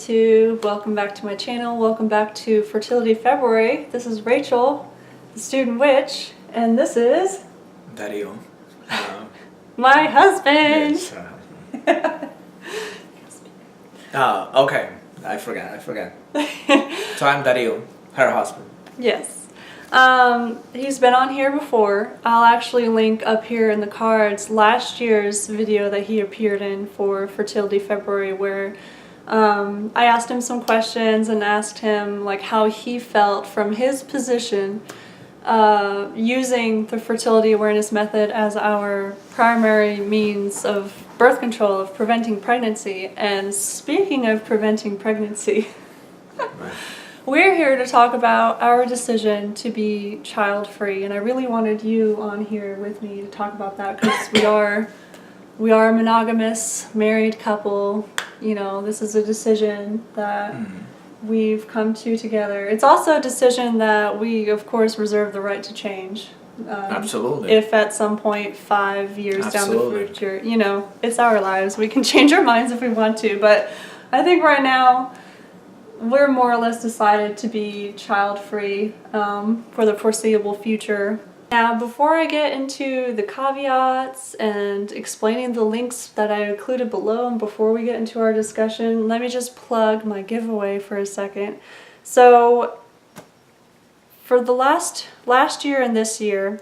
YouTube, welcome back to my channel, welcome back to Fertility February. This is Rachel, the student witch, and this is... Dario. my husband! Yes, okay, I forgot. So I'm Dario, her husband. Yes. He's been on here before. I'll actually link up here in the cards last year's video that he appeared in for Fertility February, where I asked him some questions and asked him like how he felt from his position using the Fertility Awareness Method as our primary means of birth control, of preventing pregnancy. And speaking of preventing pregnancy, Right. We're here to talk about our decision to be child-free, and I really wanted you on here with me to talk about that because we are a monogamous, married couple. You know, this is a decision that we've come to together. It's also a decision that we, of course, reserve the right to change. Absolutely. If at some point 5 years Absolutely. down the future, you know, it's our lives. We can change our minds if we want to, but I think right now we're more or less decided to be child-free for the foreseeable future. Now, before I get into the caveats and explaining the links that I included below, and before we get into our discussion, let me just plug my giveaway for a second. So, for the last year and this year,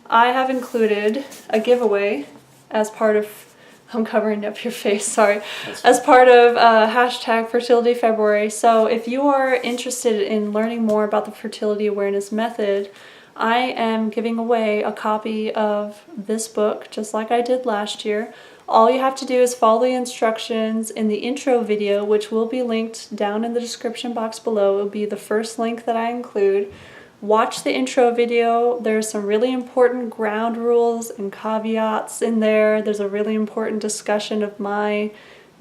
I have included a giveaway as part of... I'm covering up your face, sorry. As part of hashtag Fertility February. So if you are interested in learning more about the Fertility Awareness Method, I am giving away a copy of this book, just like I did last year. All you have to do is follow the instructions in the intro video, which will be linked down in the description box below. It will be the first link that I include. Watch the intro video. There's some really important ground rules and caveats in there. There's a really important discussion of my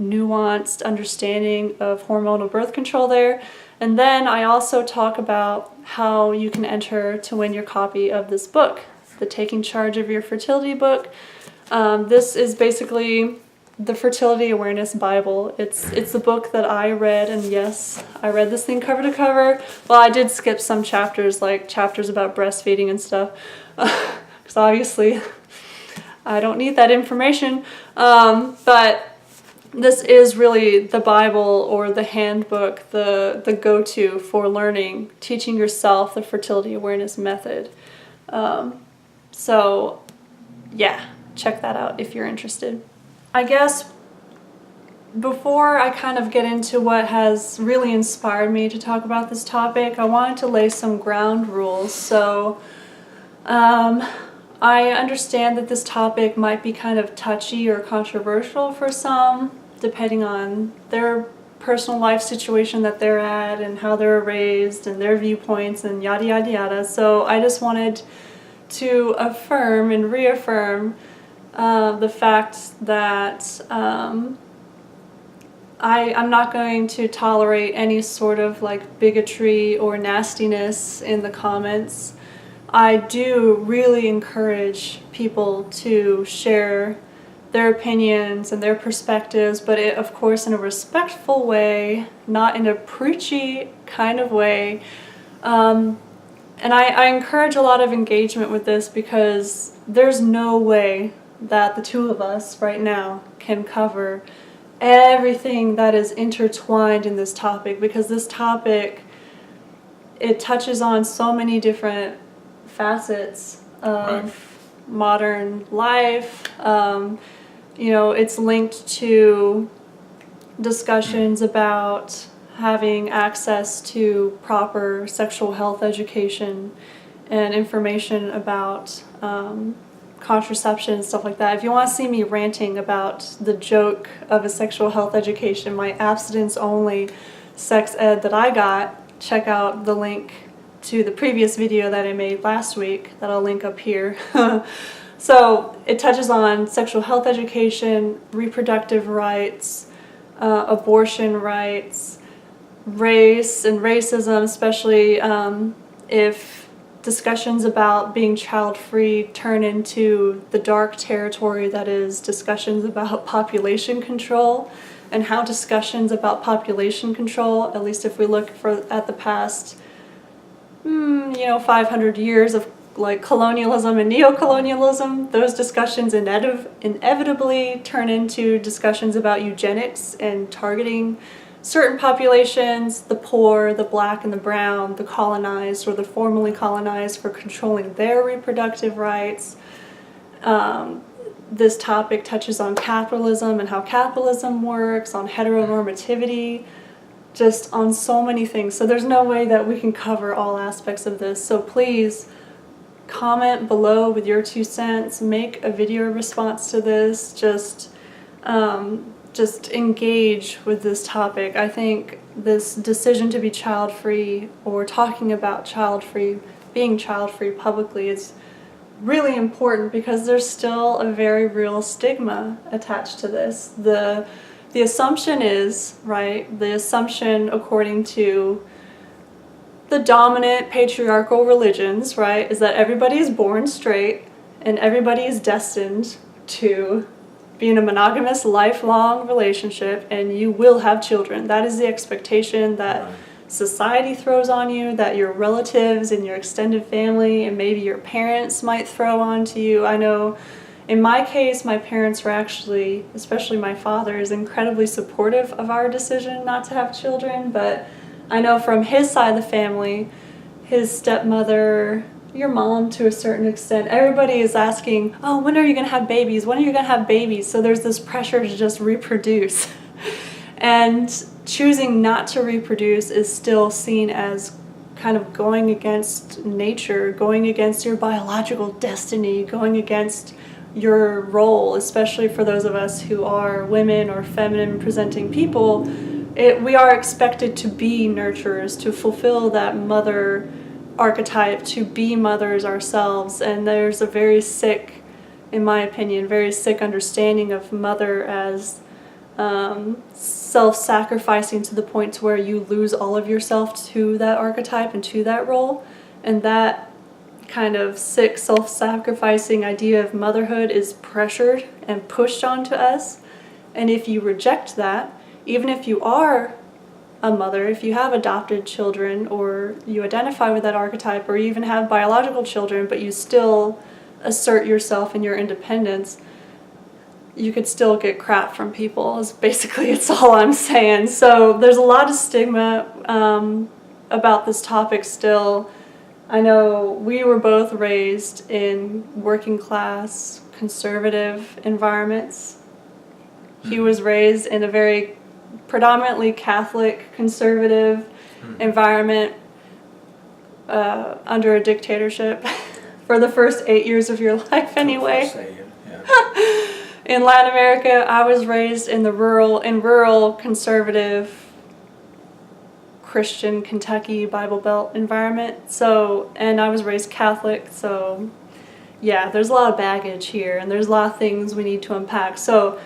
nuanced understanding of hormonal birth control there. And then I also talk about how you can enter to win your copy of this book, the Taking Charge of Your Fertility book. This is basically the Fertility Awareness Bible. It's the book that I read, and yes, I read this thing cover to cover. Well, I did skip some chapters, like chapters about breastfeeding and stuff, because obviously I don't need that information. But this is really the Bible, or the handbook, the go-to for learning, teaching yourself the Fertility Awareness Method. So yeah, check that out if you're interested. I guess before I kind of get into what has really inspired me to talk about this topic, I wanted to lay some ground rules. So I understand that this topic might be kind of touchy or controversial for some, depending on their personal life situation that they're at and how they're raised and their viewpoints and yada yada yada. So I just wanted to affirm and reaffirm the fact that I'm not going to tolerate any sort of like bigotry or nastiness in the comments. I do really encourage people to share their opinions and their perspectives, but of course in a respectful way, not in a preachy kind of way. And I encourage a lot of engagement with this because there's no way that the two of us right now can cover everything that is intertwined in this topic, because this topic, it touches on so many different facets of modern life. You know, it's linked to discussions about having access to proper sexual health education and information about contraception and stuff like that. If you want to see me ranting about the joke of a sexual health education, my abstinence-only sex ed that I got, check out the link to the previous video that I made last week that I'll link up here. So it touches on sexual health education, reproductive rights, abortion rights, race and racism, especially if discussions about being child-free turn into the dark territory that is discussions about population control. and how discussions about population control, at least if we look at the past 500 years of like colonialism and neocolonialism, those discussions inevitably turn into discussions about eugenics and targeting certain populations, the poor, the black and the brown, the colonized or the formerly colonized, for controlling their reproductive rights. This topic touches on capitalism and how capitalism works, on heteronormativity, just on so many things. So there's no way that we can cover all aspects of this. So please comment below with your 2 cents, make a video response to this, just engage with this topic. I think this decision to be child-free, or talking about child-free, being child-free publicly, is really important because there's still a very real stigma attached to this. The assumption is, right, the assumption according to the dominant patriarchal religions, right, is that everybody is born straight and everybody is destined to be in a monogamous lifelong relationship and you will have children. That is the expectation that society throws on you, that your relatives and your extended family and maybe your parents might throw onto you. I know in my case, my parents were actually, especially my father, is incredibly supportive of our decision not to have children, but I know from his side of the family, his stepmother, your mom to a certain extent, everybody is asking, oh, when are you going to have babies? When are you going to have babies? So there's this pressure to just reproduce. And choosing not to reproduce is still seen as kind of going against nature, going against your biological destiny, going against your role, especially for those of us who are women or feminine presenting people. We are expected to be nurturers, to fulfill that mother archetype, to be mothers ourselves, and there's a very sick, in my opinion, very sick understanding of mother as self-sacrificing to the point to where you lose all of yourself to that archetype and to that role, and that kind of sick self-sacrificing idea of motherhood is pressured and pushed onto us. And if you reject that, even if you are a mother, if you have adopted children or you identify with that archetype or you even have biological children, but you still assert yourself and your independence, you could still get crap from people, is basically, it's all I'm saying. So there's a lot of stigma about this topic still. I know we were both raised in working class, conservative environments. He was raised in a very predominantly Catholic, conservative environment under a dictatorship for the first 8 years of your life anyway. In Latin America, I was raised in rural, conservative, Christian, Kentucky, Bible Belt environment. So, and I was raised Catholic, so yeah, there's a lot of baggage here, and there's a lot of things we need to unpack. So,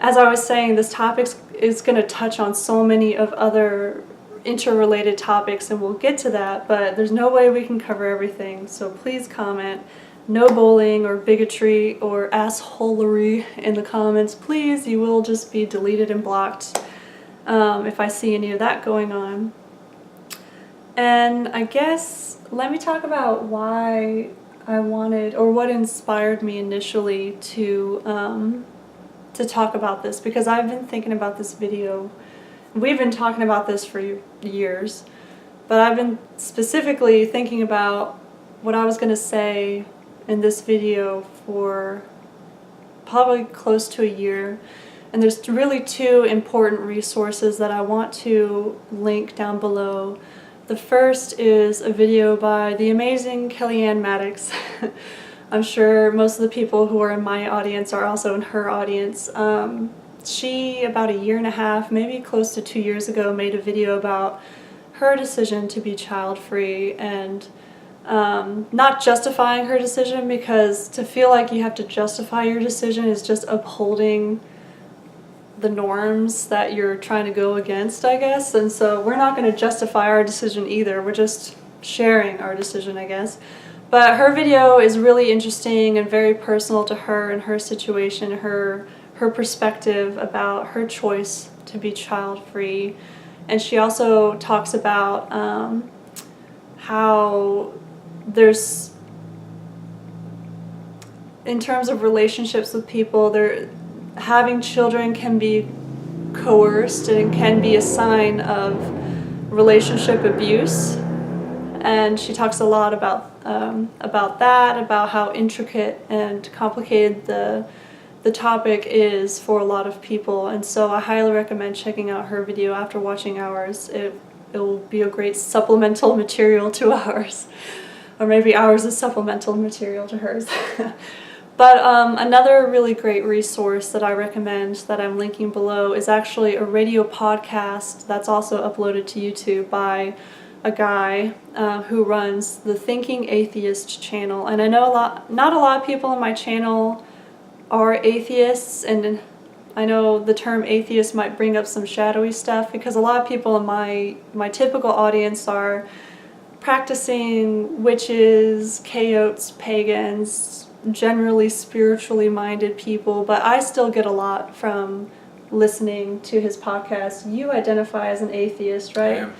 as I was saying, this topic is going to touch on so many of other interrelated topics, and we'll get to that, but there's no way we can cover everything, so please comment. No bullying or bigotry or assholery in the comments, please. You will just be deleted and blocked if I see any of that going on. And I guess let me talk about why I wanted, or what inspired me initially to talk about this, because I've been thinking about this video. We've been talking about this for years, but I've been specifically thinking about what I was going to say in this video for probably close to a year. And there's really 2 important resources that I want to link down below. The first is a video by the amazing Kellyanne Maddox. I'm sure most of the people who are in my audience are also in her audience. She, about a year and a half, maybe close to 2 years ago, made a video about her decision to be child-free, and not justifying her decision, because to feel like you have to justify your decision is just upholding the norms that you're trying to go against, I guess. And so we're not going to justify our decision either. We're just sharing our decision, I guess. But her video is really interesting and very personal to her and her situation, her perspective about her choice to be child-free. And she also talks about how there's, in terms of relationships with people, having children can be coerced and can be a sign of relationship abuse. And she talks a lot about that, about how intricate and complicated the topic is for a lot of people. And so I highly recommend checking out her video after watching ours. It will be a great supplemental material to ours, or maybe ours is supplemental material to hers. But another really great resource that I recommend that I'm linking below is actually a radio podcast that's also uploaded to YouTube by a guy who runs the Thinking Atheist channel. And I know not a lot of people on my channel are atheists, and I know the term atheist might bring up some shadowy stuff because a lot of people in my typical audience are practicing witches, chaotes, pagans, generally spiritually minded people, but I still get a lot from listening to his podcast. You identify as an atheist, right? Yeah.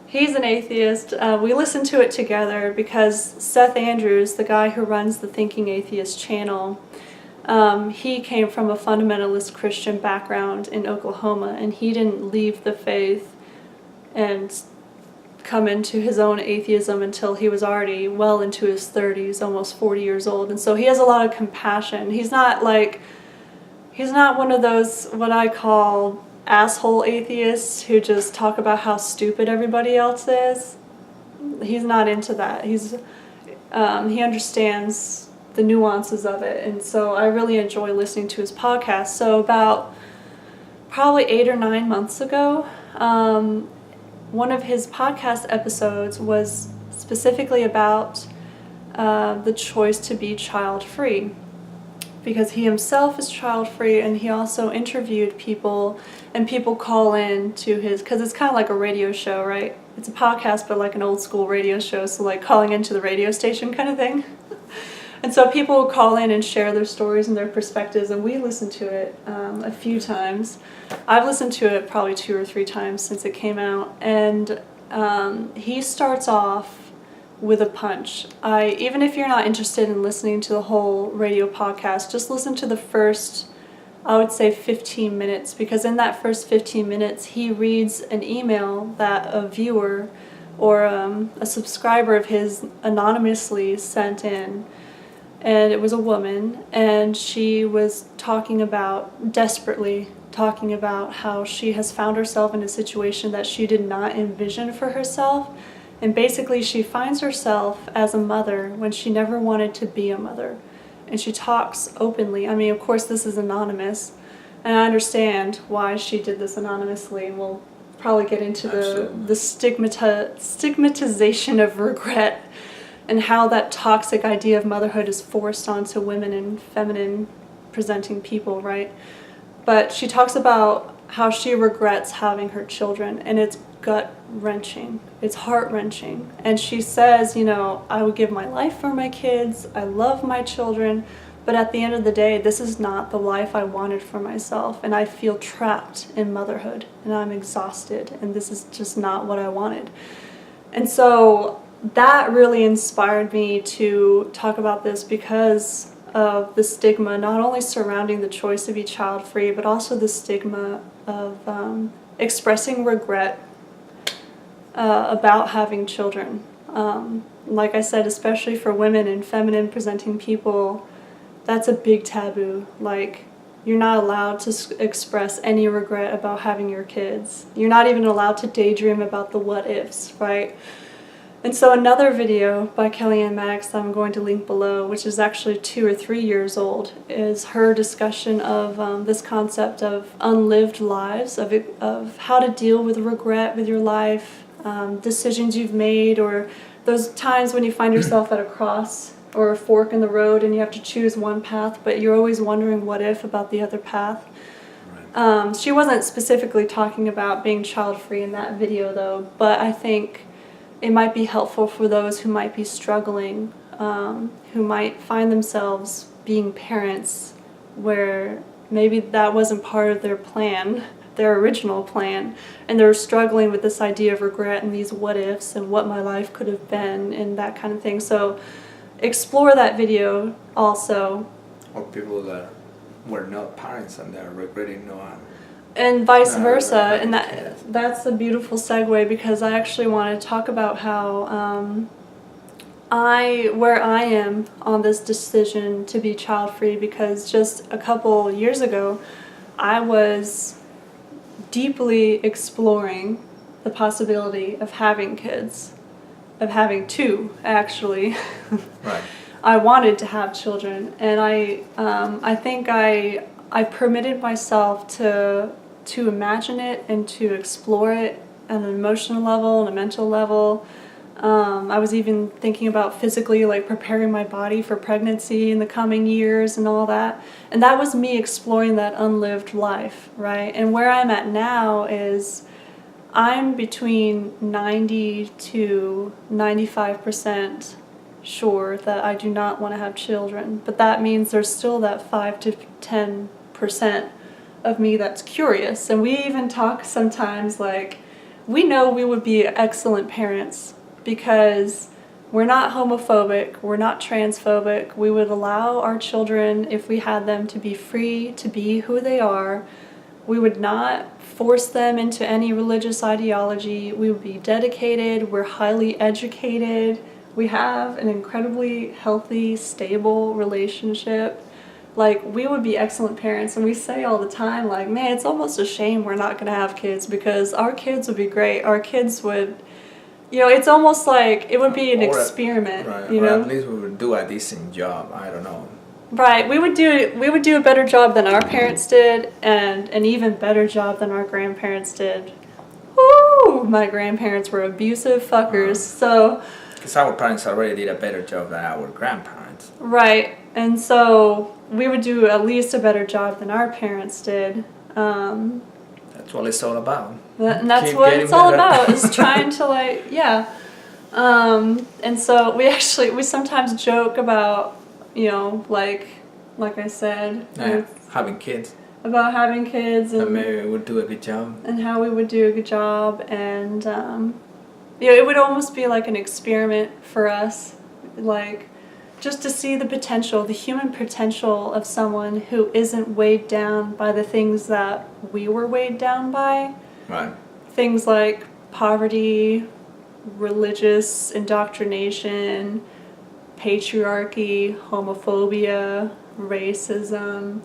He's an atheist. We listen to it together because Seth Andrews, the guy who runs the Thinking Atheist channel, he came from a fundamentalist Christian background in Oklahoma, and he didn't leave the faith and come into his own atheism until he was already well into his 30s, almost 40 years old. And so he has a lot of compassion. He's not one of those, what I call, asshole atheists who just talk about how stupid everybody else is. He's not into that. He understands the nuances of it, and so I really enjoy listening to his podcast. So about probably 8 or 9 months ago, one of his podcast episodes was specifically about the choice to be child-free, because he himself is child-free, and he also interviewed people, and people call in to his, because it's kind of like a radio show, right? It's a podcast, but like an old school radio show, so like calling into the radio station kind of thing. And so people will call in and share their stories and their perspectives, and we listen to it a few times. I've listened to it probably 2 or 3 times since it came out, and he starts off with a punch. Even if you're not interested in listening to the whole radio podcast, just listen to the first, I would say 15 minutes, because in that first 15 minutes he reads an email that a viewer or a subscriber of his anonymously sent in. And it was a woman, and she was desperately talking about how she has found herself in a situation that she did not envision for herself. And basically she finds herself as a mother when she never wanted to be a mother. And she talks openly. I mean, of course this is anonymous, and I understand why she did this anonymously, and we'll probably get into the stigmatization of regret and how that toxic idea of motherhood is forced onto women and feminine presenting people, right? But she talks about how she regrets having her children, and it's gut-wrenching. It's heart-wrenching. And she says, I would give my life for my kids, I love my children, but at the end of the day, this is not the life I wanted for myself, and I feel trapped in motherhood, and I'm exhausted, and this is just not what I wanted. And so that really inspired me to talk about this because of the stigma, not only surrounding the choice to be child-free, but also the stigma of expressing regret about having children. Like I said, especially for women and feminine presenting people, that's a big taboo. Like, you're not allowed to express any regret about having your kids. You're not even allowed to daydream about the what-ifs, right? And so another video by Kellyanne Maddox that I'm going to link below, which is actually 2 or 3 years old, is her discussion of this concept of unlived lives, of how to deal with regret with your life, decisions you've made, or those times when you find yourself at a cross or a fork in the road and you have to choose one path, but you're always wondering what if about the other path. Right. She wasn't specifically talking about being child-free in that video though, but I think it might be helpful for those who might be struggling, who might find themselves being parents where maybe that wasn't part of their plan. their original plan, and they're struggling with this idea of regret and these what ifs and what my life could have been and that kind of thing. So explore that video also. Or people that were not parents and they're regretting and vice No, versa. no, no, And yes. that's a beautiful segue, because I actually want to talk about how where I am on this decision to be child-free, because just a couple years ago I was deeply exploring the possibility of having kids, of having two, actually. Right. I wanted to have children, and I think I permitted myself to imagine it and to explore it on an emotional level and a mental level. I was even thinking about physically, like, preparing my body for pregnancy in the coming years and all that. And that was me exploring that unlived life, right? And where I'm at now is I'm between 90 to 95% sure that I do not want to have children. But that means there's still that 5 to 10% of me that's curious. And we even talk sometimes, like, we know we would be excellent parents because we're not homophobic, we're not transphobic. We would allow our children, if we had them, to be free to be who they are. We would not force them into any religious ideology. We would be dedicated, we're highly educated, we have an incredibly healthy, stable relationship. Like, we would be excellent parents, and we say all the time, like, man, it's almost a shame we're not going to have kids, because our kids would be great. Our kids would, you know, it's almost like it would be an experiment, right, you or know? at least we would do a decent job. I don't know. Right, we would do a better job than our parents did, and an even better job than our grandparents did. Woo! My grandparents were abusive fuckers, so... Because our parents already did a better job than our grandparents. Right, and so we would do at least a better job than our parents did. That's what it's all about. And that's Keep what getting it's all better. about, is trying to, like, yeah. And so we sometimes joke about, you know, like I said, Yeah, having kids. about having kids And and maybe we would do a good job. and how we would do a good job, and you know, it would almost be like an experiment for us, like, just to see the potential, the human potential of someone who isn't weighed down by the things that we were weighed down by. Right. Things like poverty, religious indoctrination, patriarchy, homophobia, racism,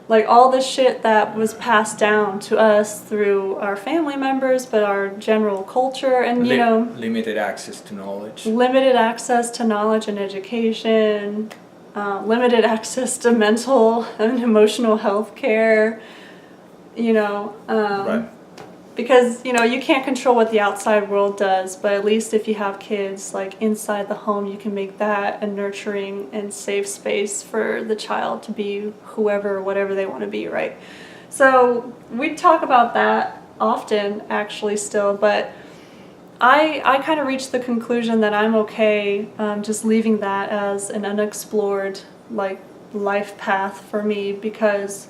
like all the shit that was passed down to us through our family members, but our general culture, and, you know, limited access to knowledge. limited access to knowledge and education, limited access to mental and emotional health care, you know, Right. because, you know, you can't control what the outside world does, but at least if you have kids, like, inside the home, you can make that a nurturing and safe space for the child to be whoever or whatever they want to be, right? So we talk about that often, actually, still, but I kind of reached the conclusion that I'm okay just leaving that as an unexplored, like, life path for me, because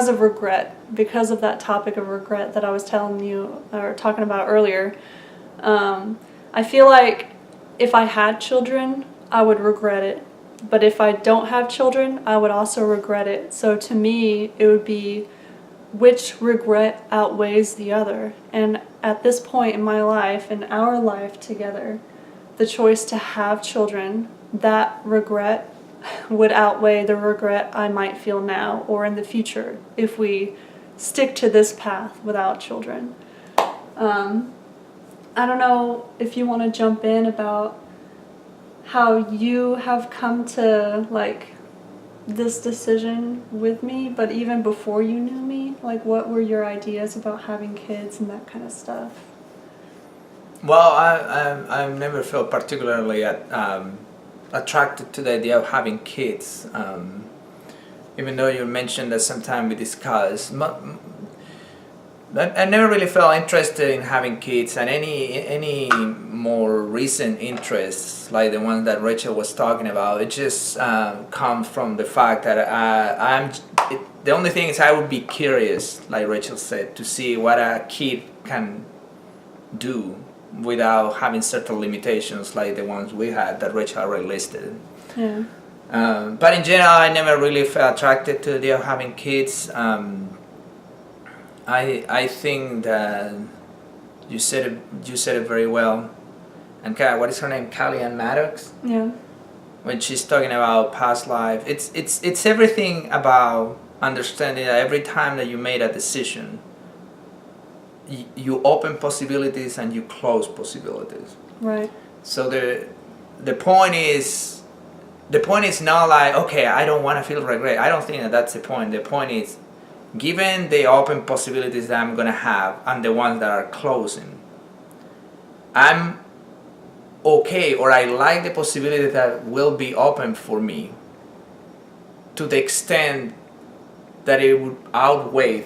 of regret, because of that topic of regret that I was telling you or talking about earlier. I feel like if I had children, I would regret it. But if I don't have children, I would also regret it. So to me, it would be which regret outweighs the other. And at this point in my life, in our life together, the choice to have children, that regret would outweigh the regret I might feel now or in the future if we stick to this path without children. I don't know if you want to jump in about how you have come to, like, this decision with me, but even before you knew me, like, what were your ideas about having kids and that kind of stuff? Well, I never felt particularly attracted to the idea of having kids. Even though you mentioned that sometime we discussed, I never really felt interested in having kids, and any more recent interests like the ones that Rachel was talking about, it just comes from the fact that The only thing is I would be curious, like Rachel said, to see what a kid can do without having certain limitations like the ones we had that Rachel already listed. Yeah. But in general, I never really felt attracted to the idea of having kids. I think that you said it very well. And what is her name? Kellyanne Maddox. Yeah. When she's talking about past life, it's everything about understanding that every time that you made a decision, you open possibilities and you close possibilities. Right. So the point is not like, okay, I don't want to feel regret. I don't think that that's the point. The point is, given the open possibilities that I'm gonna have and the ones that are closing, I'm okay, or I like the possibility that will be open for me to the extent that it would outweigh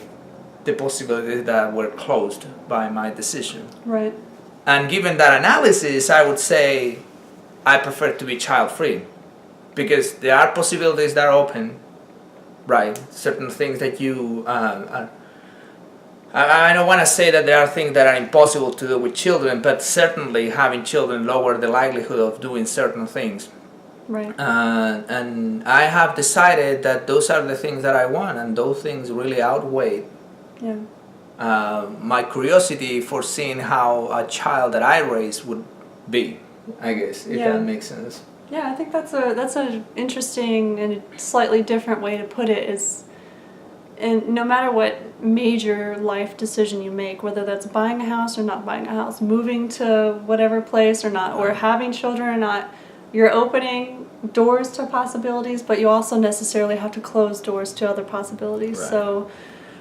the possibilities that were closed by my decision. Right. And given that analysis, I would say I prefer to be child-free, because there are possibilities that are open, right? Certain things that you I don't want to say that there are things that are impossible to do with children, but certainly having children lower the likelihood of doing certain things. Right. And I have decided that those are the things that I want, and those things really outweigh my curiosity for seeing how a child that I raise would be, I guess, if that makes sense. Yeah, I think that's an interesting and slightly different way to put it. And no matter what major life decision you make, whether that's buying a house or not buying a house, moving to whatever place or not, or having children or not, you're opening doors to possibilities, but you also necessarily have to close doors to other possibilities. Right. So,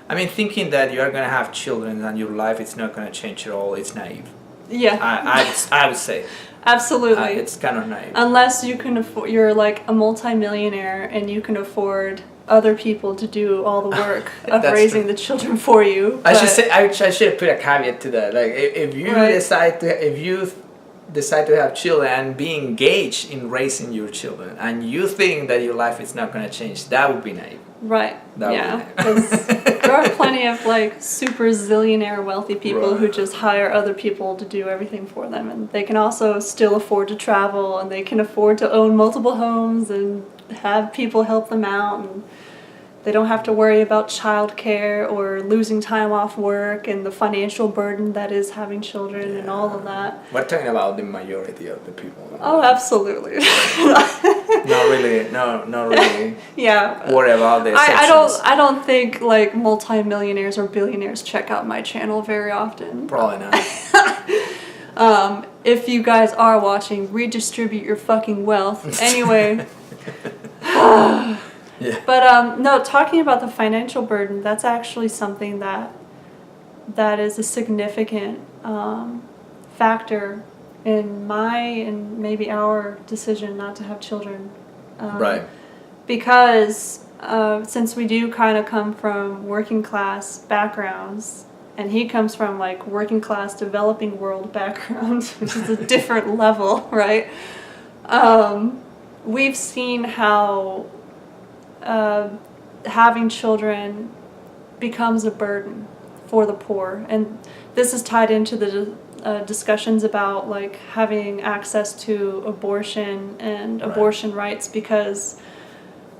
I mean, thinking that you're going to have children and your life is not going to change at all, it's naive. yeah. I would say. Absolutely. It's kind of naive. Unless you can afford, you're like a multimillionaire and you can afford other people to do all the work of raising the children for you. I should put a caveat to that. Like, if you decide to have children and be engaged in raising your children, and you think that your life is not going to change, that would be naive. Right. That yeah. Because there are plenty of like super zillionaire wealthy people who just hire other people to do everything for them, and they can also still afford to travel, and they can afford to own multiple homes and have people help them out, and they don't have to worry about childcare or losing time off work and the financial burden that is having children and all of that. We're talking about the majority of the people. Oh, absolutely. Not really. Yeah. Worry about the exceptions. I don't think like multimillionaires or billionaires check out my channel very often. Probably not. If you guys are watching, redistribute your fucking wealth. Anyway. Yeah. But no, talking about the financial burden, that's actually something that is a significant factor in my and maybe our decision not to have children. Right. Because since we do kind of come from working class backgrounds, and he comes from like working class developing world background, which is a different level, right? We've seen how having children becomes a burden for the poor, and this is tied into the discussions about like having access to abortion and abortion rights, because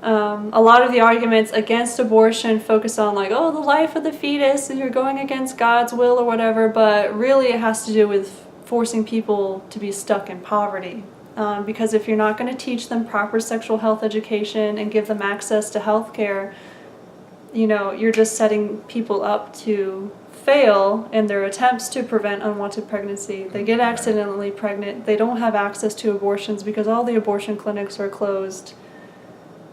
a lot of the arguments against abortion focus on like, oh, the life of the fetus and you're going against God's will or whatever, but really it has to do with forcing people to be stuck in poverty. Because if you're not going to teach them proper sexual health education and give them access to health care, you know, you're just setting people up to fail in their attempts to prevent unwanted pregnancy. They get accidentally pregnant. They don't have access to abortions because all the abortion clinics are closed.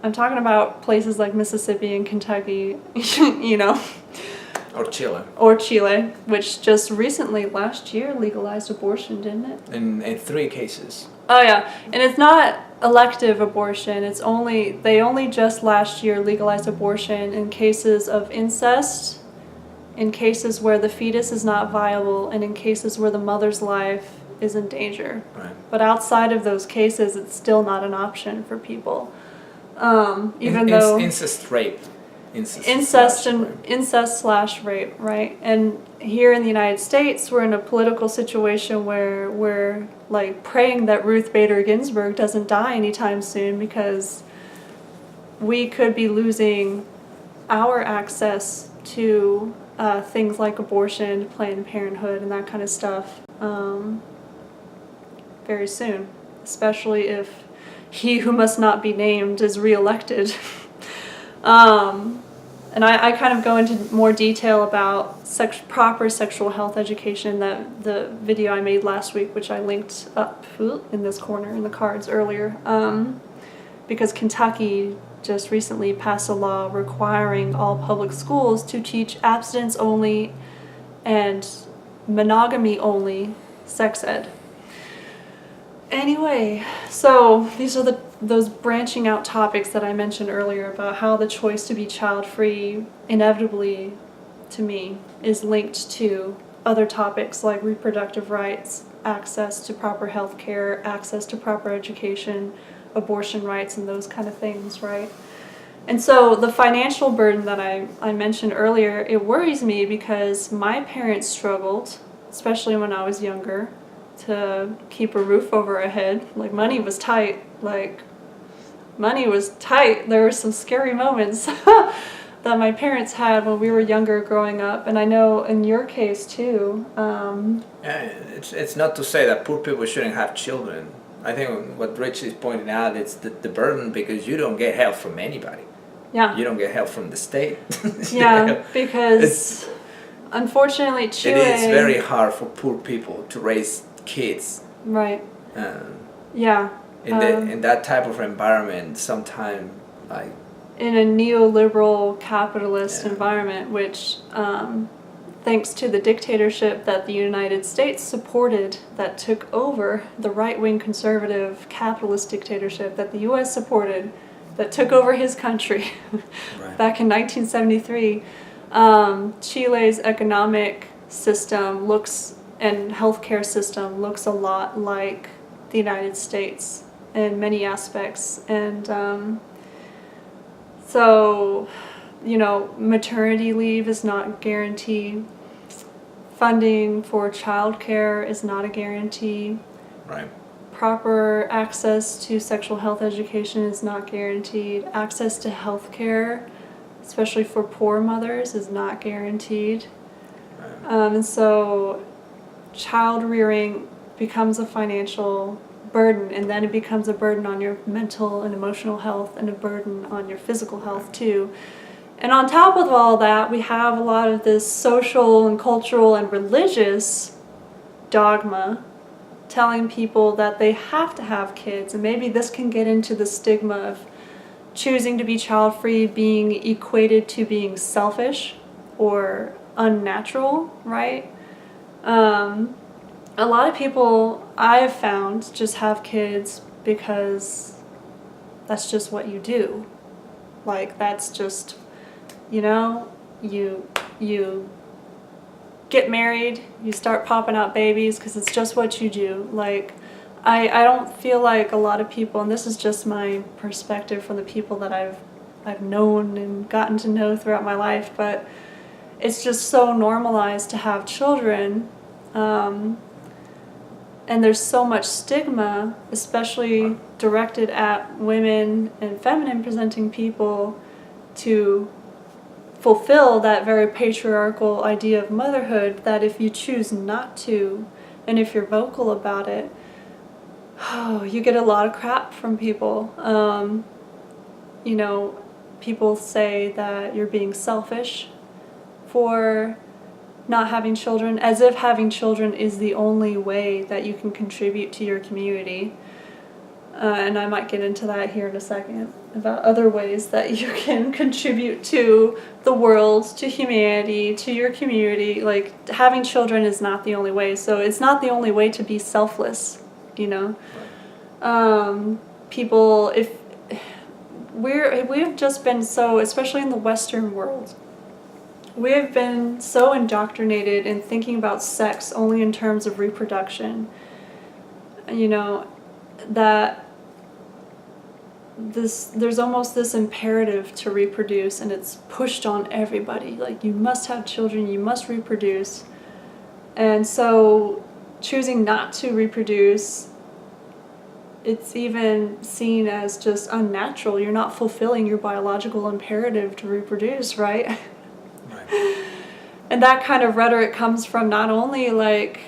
I'm talking about places like Mississippi and Kentucky, you know. Or Chile. Or Chile, which just recently, last year, legalized abortion, didn't it? In 3 cases. Oh yeah, and it's not elective abortion. They only just last year legalized abortion in cases of incest, in cases where the fetus is not viable, and in cases where the mother's life is in danger. Right. But outside of those cases, it's still not an option for people. Even though incest rape incest slash rape, right? And here in the United States, we're in a political situation where we're like praying that Ruth Bader Ginsburg doesn't die anytime soon, because we could be losing our access to things like abortion, Planned Parenthood, and that kind of stuff very soon, especially if he who must not be named is reelected. And I kind of go into more detail about proper sexual health education, that the video I made last week, which I linked up in this corner in the cards earlier, because Kentucky just recently passed a law requiring all public schools to teach abstinence only and monogamy only sex ed. Anyway, so these are those branching out topics that I mentioned earlier about how the choice to be child-free inevitably, to me, is linked to other topics like reproductive rights, access to proper health care, access to proper education, abortion rights, and those kind of things, right? And so the financial burden that I mentioned earlier, it worries me because my parents struggled, especially when I was younger, to keep a roof over our head. Like, money was tight. There were some scary moments that my parents had when we were younger growing up. And I know in your case too. It's not to say that poor people shouldn't have children. I think what Rich is pointing out is the burden, because you don't get help from anybody. Yeah. You don't get help from the state. Yeah, because unfortunately Chile... It is very hard for poor people to raise kids. Right. Yeah. In that type of environment, sometimes like... In a neoliberal capitalist environment, which... thanks to the dictatorship that the United States supported, that took over the right-wing conservative capitalist dictatorship that the U.S. supported, that took over his country back in 1973, Chile's economic system and healthcare system looks a lot like the United States in many aspects. And so, maternity leave is not guaranteed. Funding for childcare is not a guarantee. Right. Proper access to sexual health education is not guaranteed. Access to health care, especially for poor mothers, is not guaranteed. Right. And so child rearing becomes a financial burden, and then it becomes a burden on your mental and emotional health, and a burden on your physical health too. And on top of all that, we have a lot of this social and cultural and religious dogma telling people that they have to have kids. And maybe this can get into the stigma of choosing to be child-free being equated to being selfish or unnatural, right? A lot of people I have found just have kids because that's just what you do. Like, that's just, you get married, you start popping out babies because it's just what you do. Like, I don't feel like a lot of people, and this is just my perspective from the people that I've known and gotten to know throughout my life, but it's just so normalized to have children, and there's so much stigma, especially directed at women and feminine presenting people, to fulfill that very patriarchal idea of motherhood, that if you choose not to, and if you're vocal about it, you get a lot of crap from people. People say that you're being selfish for not having children, as if having children is the only way that you can contribute to your community. And I might get into that here in a second, about other ways that you can contribute to the world, to humanity, to your community. Like, having children is not the only way. So it's not the only way to be selfless, People, we've just been so, especially in the Western world, we have been so indoctrinated in thinking about sex only in terms of reproduction, that there's almost this imperative to reproduce, and it's pushed on everybody. Like, you must have children, you must reproduce. And so choosing not to reproduce, it's even seen as just unnatural. You're not fulfilling your biological imperative to reproduce, right? Right. And that kind of rhetoric comes from not only, like,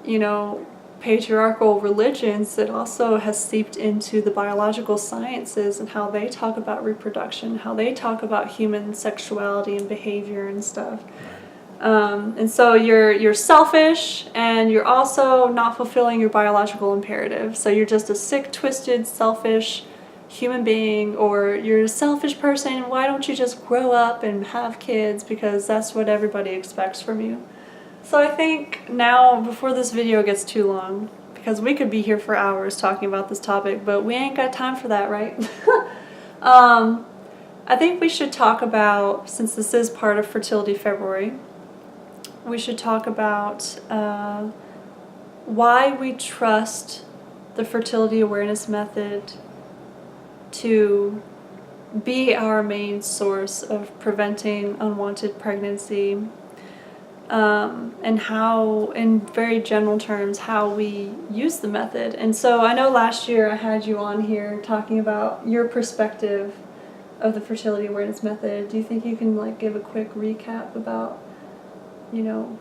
you know, patriarchal religions, it also has seeped into the biological sciences and how they talk about reproduction, how they talk about human sexuality and behavior and stuff. And so you're selfish, and you're also not fulfilling your biological imperative. So you're just a sick, twisted, selfish human being, or you're a selfish person. Why don't you just grow up and have kids, because that's what everybody expects from you. So I think now, before this video gets too long, because we could be here for hours talking about this topic, but we ain't got time for that, right? I think we should talk about, since this is part of Fertility February, we should talk about why we trust the Fertility Awareness Method to be our main source of preventing unwanted pregnancy, and how, in very general terms, how we use the method. And so I know last year I had you on here talking about your perspective of the Fertility Awareness Method. Do you think you can, like, give a quick recap about, you know,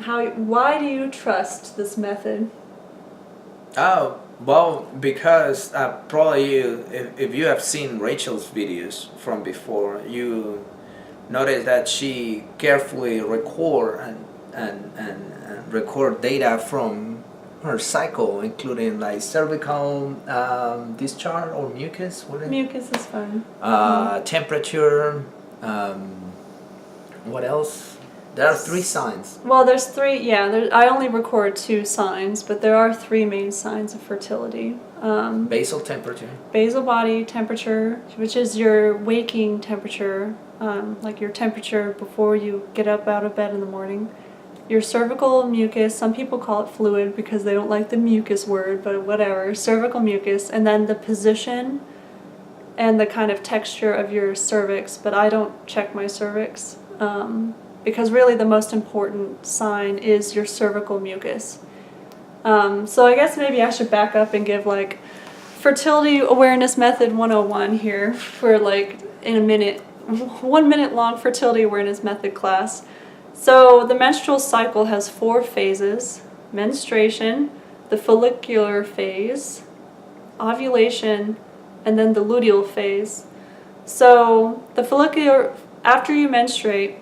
why do you trust this method? Oh, well, because probably if you have seen Rachel's videos from before, you notice that she carefully record and record data from her cycle, including like cervical discharge or mucus. Mucus is fun. Temperature. What else? There are 3 signs. Well, there's 3. Yeah, I only record 2 signs, but there are 3 main signs of fertility. Basal temperature. Basal body temperature, which is your waking temperature, like your temperature before you get up out of bed in the morning. Your cervical mucus, some people call it fluid because they don't like the mucus word, but whatever, cervical mucus, and then the position and the kind of texture of your cervix, but I don't check my cervix, because really the most important sign is your cervical mucus. So I guess maybe I should back up and give, like, Fertility Awareness Method 101 here for, like, in a minute, 1 minute long Fertility Awareness Method class. So the menstrual cycle has 4 phases: menstruation, the follicular phase, ovulation, and then the luteal phase. So the follicular, after you menstruate,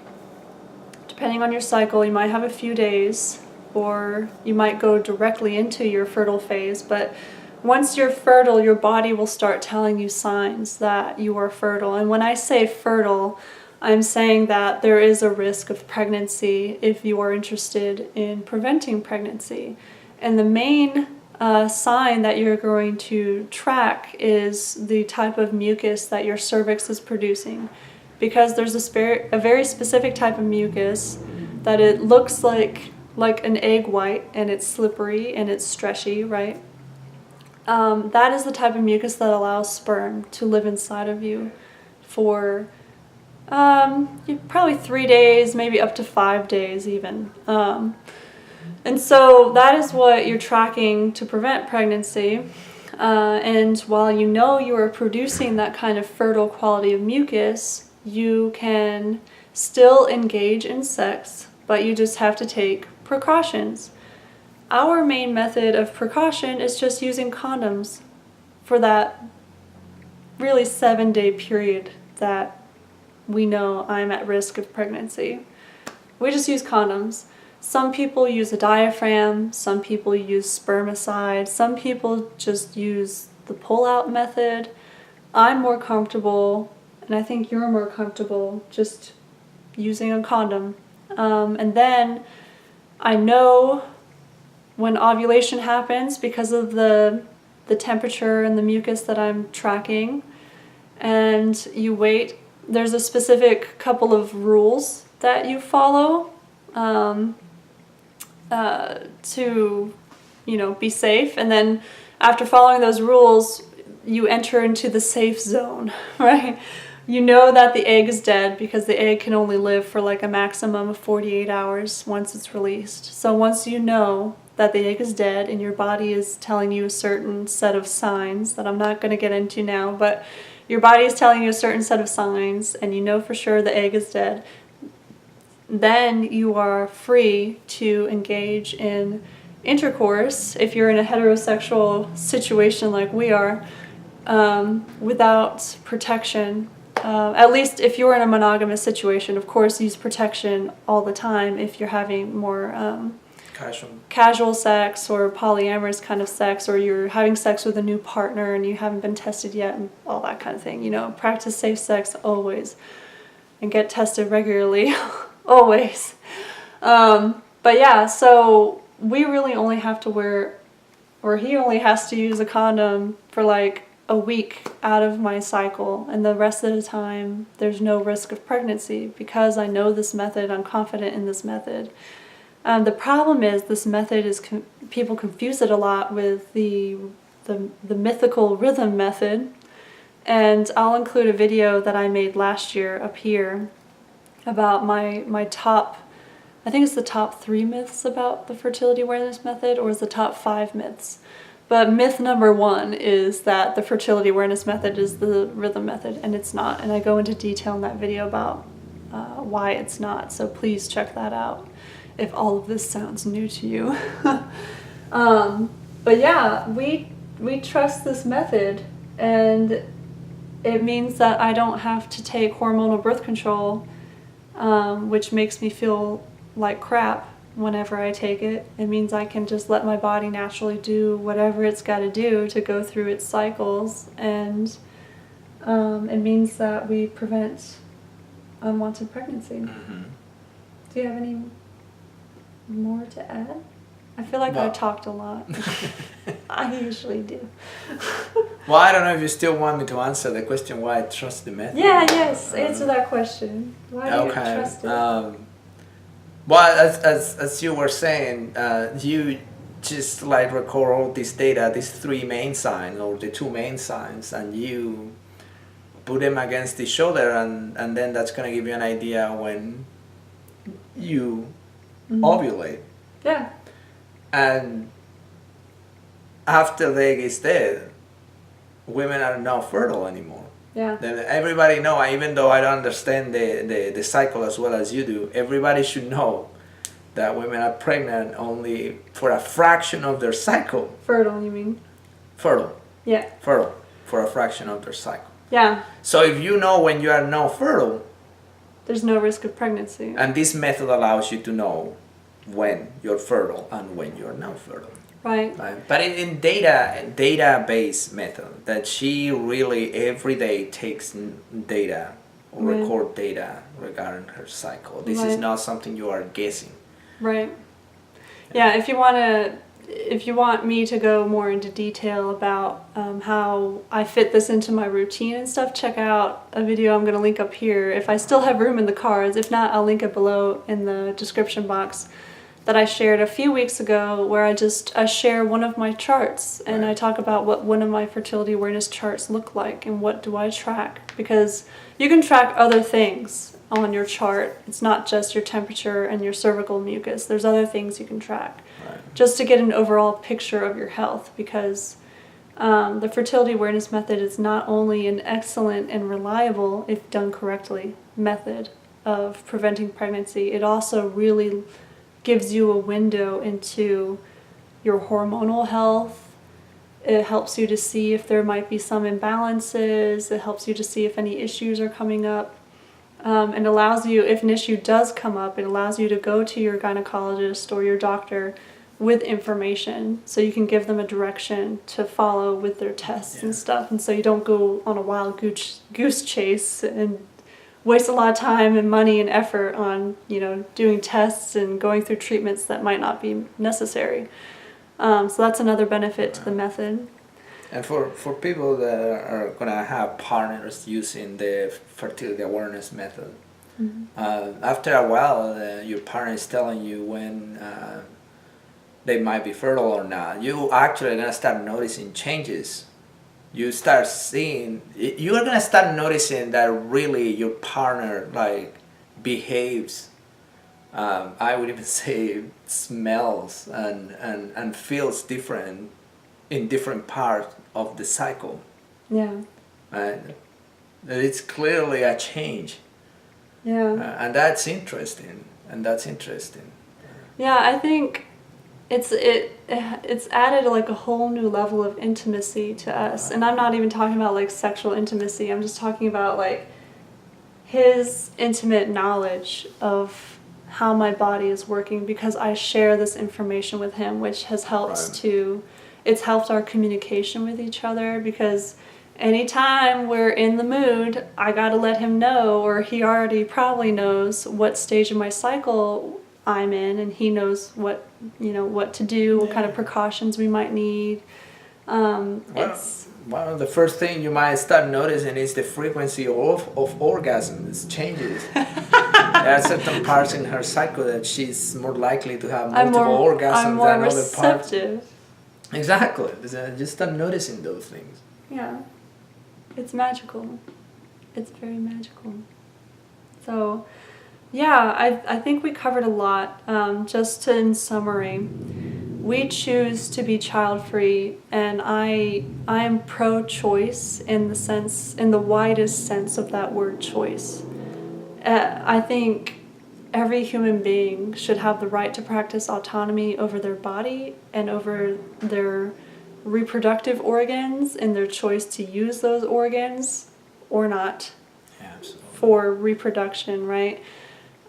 depending on your cycle, you might have a few days, or you might go directly into your fertile phase. But once you're fertile, your body will start telling you signs that you are fertile. And when I say fertile, I'm saying that there is a risk of pregnancy if you are interested in preventing pregnancy. And the main sign that you're going to track is the type of mucus that your cervix is producing. Because there's a very specific type of mucus that it looks like an egg white, and it's slippery and it's stretchy, right? That is the type of mucus that allows sperm to live inside of you for probably 3 days, maybe up to 5 days even. And so that is what you're tracking to prevent pregnancy. And while you know you are producing that kind of fertile quality of mucus, you can still engage in sex, but you just have to take precautions. Our main method of precaution is just using condoms for that really 7-day period that we know I'm at risk of pregnancy. We just use condoms. Some people use a diaphragm, some people use spermicide, some people just use the pull-out method. I'm more comfortable, and I think you're more comfortable, just using a condom. And then I know when ovulation happens because of the temperature and the mucus that I'm tracking, and you wait. There's a specific couple of rules that you follow to, be safe. And then after following those rules, you enter into the safe zone, right? You know that the egg is dead because the egg can only live for like a maximum of 48 hours once it's released. So once you know that the egg is dead and your body is telling you a certain set of signs that I'm not going to get into now, but your body is telling you a certain set of signs and you know for sure the egg is dead, then you are free to engage in intercourse if you're in a heterosexual situation like we are, without protection. At least if you're in a monogamous situation, of course use protection all the time if you're having more casual sex or polyamorous kind of sex, or you're having sex with a new partner and you haven't been tested yet and all that kind of thing. You know, practice safe sex always and get tested regularly always. But yeah, so we really only have to wear, or he only has to use a condom for like a week out of my cycle, and the rest of the time there's no risk of pregnancy because I know this method, I'm confident in this method. The problem is this method is, people confuse it a lot with the mythical rhythm method, and I'll include a video that I made last year up here about my top, I think it's the top 3 myths about the Fertility Awareness Method, or is the top 5 myths. But myth number 1 is that the Fertility Awareness Method is the rhythm method, and it's not. And I go into detail in that video about why it's not, so please check that out if all of this sounds new to you. But yeah, we trust this method, and it means that I don't have to take hormonal birth control, which makes me feel like crap whenever I take it. It means I can just let my body naturally do whatever it's got to do to go through its cycles, and it means that we prevent unwanted pregnancy. Mm-hmm. Do you have any more to add? I feel like I talked a lot. I usually do. Well, I don't know if you still want me to answer the question why I trust the method. Yeah, yes, answer that question. Why do you trust it? Well, as you were saying, you just like record all this data, these 3 main signs or the 2 main signs, and you put them against each other, and then that's going to give you an idea when you ovulate. Yeah. And after the egg is dead, women are not fertile anymore. Yeah. Then everybody know, even though I don't understand the cycle as well as you do, everybody should know that women are pregnant only for a fraction of their cycle. Fertile, you mean? Fertile. Yeah. Fertile for a fraction of their cycle. Yeah. So if you know when you are not fertile, there's no risk of pregnancy. And this method allows you to know when you're fertile and when you're not fertile. Right. But in database method, that she really every day takes data or record data regarding her cycle. This is not something you are guessing. Right. Yeah. If you want me to go more into detail about how I fit this into my routine and stuff, check out a video I'm going to link up here. If I still have room in the cards, if not, I'll link it below in the description box, that I shared a few weeks ago, where I share one of my charts, and I talk about what one of my fertility awareness charts look like and what do I track, because you can track other things on your chart. It's not just your temperature and your cervical mucus. There's other things you can track just to get an overall picture of your health, because the fertility awareness method is not only an excellent and reliable, if done correctly, method of preventing pregnancy, it also really gives you a window into your hormonal health. It helps you to see if there might be some imbalances. It helps you to see if any issues are coming up. And allows you, if an issue does come up, it allows you to go to your gynecologist or your doctor with information, so you can give them a direction to follow with their tests and stuff, and so you don't go on a wild goose chase and waste a lot of time and money and effort on, doing tests and going through treatments that might not be necessary. So that's another benefit to the method. And for people that are going to have partners using the fertility awareness method, after a while, your partner is telling you when they might be fertile or not. You actually are going to start noticing changes you start seeing, you are gonna start noticing that really your partner like behaves. I would even say smells and feels different in different parts of the cycle. Yeah. Right? It's clearly a change. Yeah. And that's interesting. Yeah, I think it's added like a whole new level of intimacy to us. And I'm not even talking about like sexual intimacy. I'm just talking about like his intimate knowledge of how my body is working, because I share this information with him, which has helped it's helped our communication with each other, because anytime we're in the mood, I gotta let him know, or he already probably knows what stage of my cycle I'm in, and he knows what to do, what kind of precautions we might need. Well, the first thing you might start noticing is the frequency of orgasms changes. There are certain parts in her cycle that she's more likely to have multiple orgasms than other parts. Exactly. Just start noticing those things. Yeah. It's magical. It's very magical. So, yeah, I think we covered a lot. Just in summary, we choose to be child-free, and I am pro-choice in the widest sense of that word choice. I think every human being should have the right to practice autonomy over their body and over their reproductive organs, and their choice to use those organs or not. Absolutely. For reproduction, right?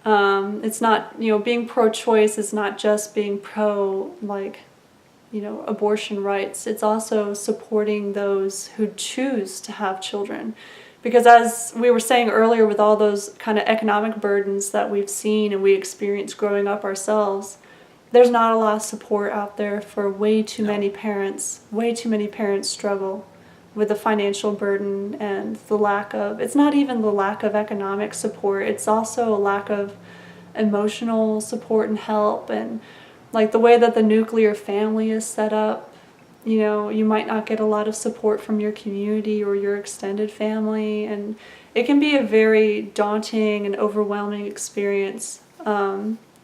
It's not, being pro-choice is not just being pro, abortion rights. It's also supporting those who choose to have children. Because as we were saying earlier, with all those kind of economic burdens that we've seen and we experienced growing up ourselves, there's not a lot of support out there for way too many parents. Way too many parents struggle with the financial burden and it's not even the lack of economic support, it's also a lack of emotional support and help, and like the way that the nuclear family is set up, you might not get a lot of support from your community or your extended family, and it can be a very daunting and overwhelming experience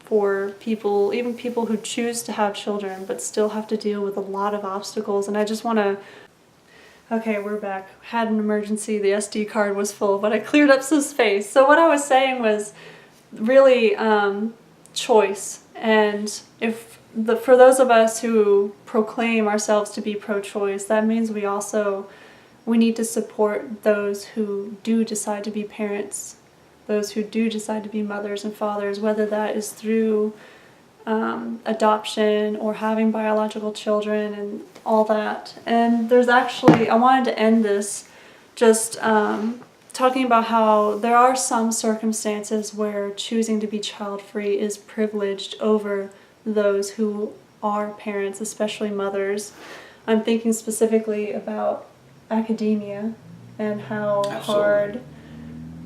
for people, even people who choose to have children, but still have to deal with a lot of obstacles. And I just want to Okay, we're back. Had an emergency. The SD card was full, but I cleared up some space. So what I was saying was really choice. And for those of us who proclaim ourselves to be pro-choice, that means we need to support those who do decide to be parents, those who do decide to be mothers and fathers, whether that is through adoption or having biological children and all that. And I wanted to end this just talking about how there are some circumstances where choosing to be child-free is privileged over those who are parents, especially mothers. I'm thinking specifically about academia and how hard,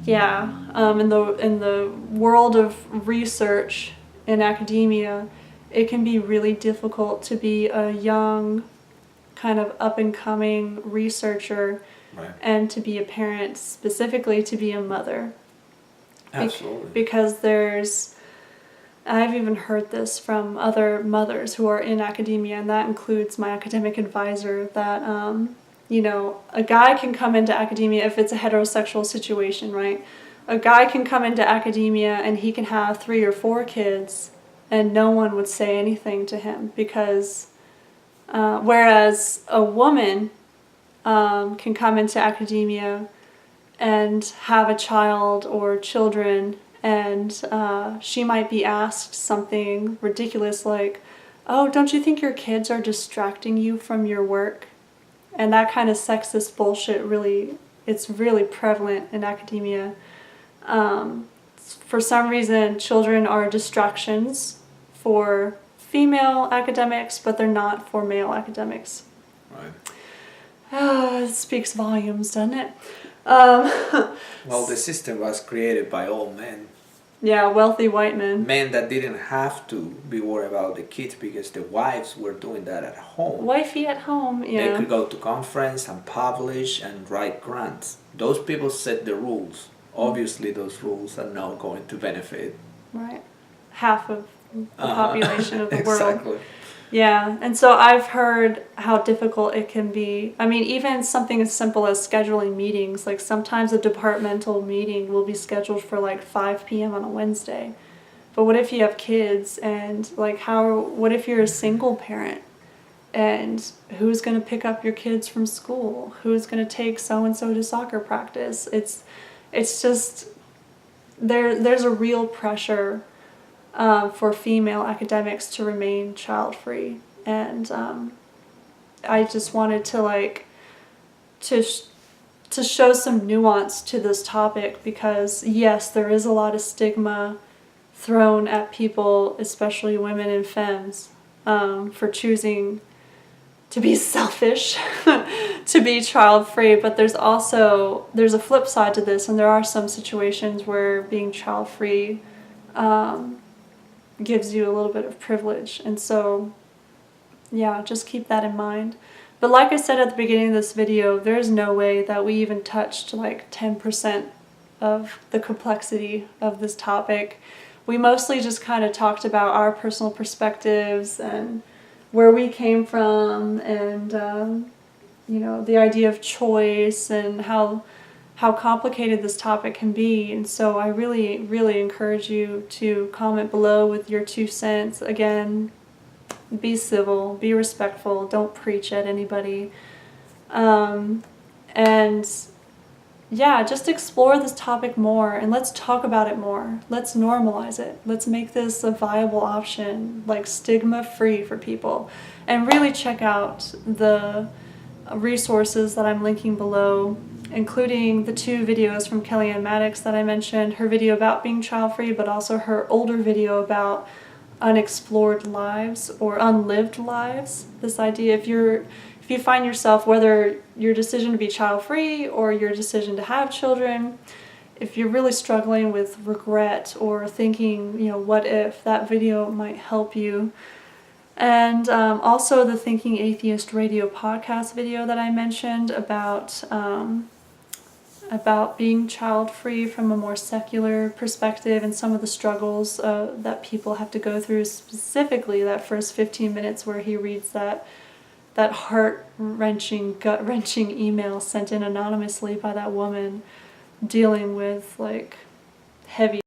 in the world of research in academia, it can be really difficult to be a young, kind of up-and-coming researcher, right, and to be a parent, specifically to be a mother. Absolutely. Because I've even heard this from other mothers who are in academia, and that includes my academic advisor, that, a guy can come into academia if it's a heterosexual situation, right? A guy can come into academia and he can have 3 or 4 kids and no one would say anything to him, because whereas a woman can come into academia and have a child or children, and she might be asked something ridiculous like, "Oh, don't you think your kids are distracting you from your work?" And that kind of sexist bullshit it's really prevalent in academia. For some reason, children are distractions for female academics, but they're not for male academics. Right. It speaks volumes, doesn't it? Well, the system was created by all men. Yeah, wealthy white men. Men that didn't have to be worried about the kids because the wives were doing that at home. Wifey at home, yeah. They could go to conference and publish and write grants. Those people set the rules. Obviously, those rules are not going to benefit. Right. Half of the population of the exactly. world. Yeah, and so I've heard how difficult it can be. I mean, even something as simple as scheduling meetings. Like sometimes a departmental meeting will be scheduled for like 5 p.m. on a Wednesday. But what if you have kids and like what if you're a single parent? And who's going to pick up your kids from school? Who's going to take so-and-so to soccer practice? It's just, there's a real pressure for female academics to remain child-free. And I just wanted to to show some nuance to this topic because, yes, there is a lot of stigma thrown at people, especially women and femmes, for choosing to be selfish, to be child-free, but there's a flip side to this, and there are some situations where being child-free gives you a little bit of privilege, and so yeah, just keep that in mind. But like I said at the beginning of this video, there's no way that we even touched like 10% of the complexity of this topic. We mostly just kind of talked about our personal perspectives and where we came from, and you know, the idea of choice and how complicated this topic can be. And so I really, really encourage you to comment below with your 2 cents. Again, be civil, be respectful, don't preach at anybody. And yeah, just explore this topic more and let's talk about it more. Let's normalize it. Let's make this a viable option, like stigma-free for people. And really check out the resources that I'm linking below, including the 2 videos from Kellyanne Maddox that I mentioned, her video about being child-free, but also her older video about unexplored lives or unlived lives. This idea, if you find yourself, whether your decision to be child-free or your decision to have children, if you're really struggling with regret or thinking, you know, what if, that video might help you. And also the Thinking Atheist Radio podcast video that I mentioned about being child-free from a more secular perspective and some of the struggles that people have to go through, specifically that first 15 minutes where he reads that heart-wrenching, gut-wrenching email sent in anonymously by that woman dealing with like heavy